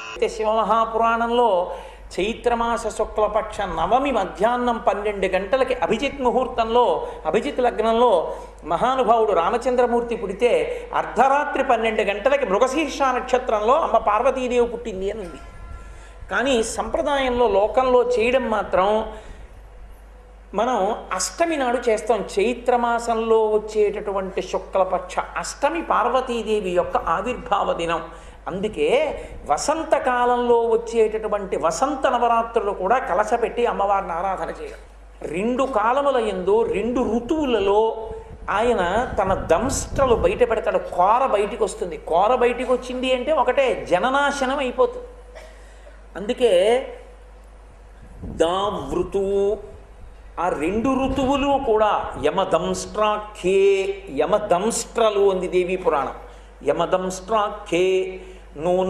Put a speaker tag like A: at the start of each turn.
A: అయితే శివమహాపురాణంలో చైత్రమాస శుక్లపక్ష నవమి మధ్యాహ్నం 12 గంటలకి అభిజిత్ ముహూర్తంలో అభిజిత్ లగ్నంలో మహానుభావుడు రామచంద్రమూర్తి పుడితే అర్ధరాత్రి 12 గంటలకి మృగశీర్ష నక్షత్రంలో అమ్మ పార్వతీదేవి పుట్టింది అని ఉంది. కానీ సంప్రదాయంలో లోకంలో చేయడం మాత్రం మనం అష్టమి నాడు చేస్తాం. చైత్రమాసంలో వచ్చేటటువంటి శుక్లపక్ష అష్టమి పార్వతీదేవి యొక్క ఆవిర్భావ దినం. అందుకే వసంతకాలంలో వచ్చేటటువంటి వసంత నవరాత్రులు కూడా కలశపెట్టి అమ్మవారిని ఆరాధన చేయడం. 2 కాలముల యందు 2 ఋతువులలో ఆయన తన దంస్ట్రలు బయట పెడతాడు. కోర బయటికి వస్తుంది. కోర బయటికి వచ్చింది అంటే ఒకటే జననాశనం అయిపోతుంది. అందుకే దావృతువు ఆ 2 ఋతువులు కూడా యమదంస్ట్రాఖ్యే యమదంస్ట్రలు అంది దేవీ పురాణం. యమదంస్ట్రాఖ్యే నూన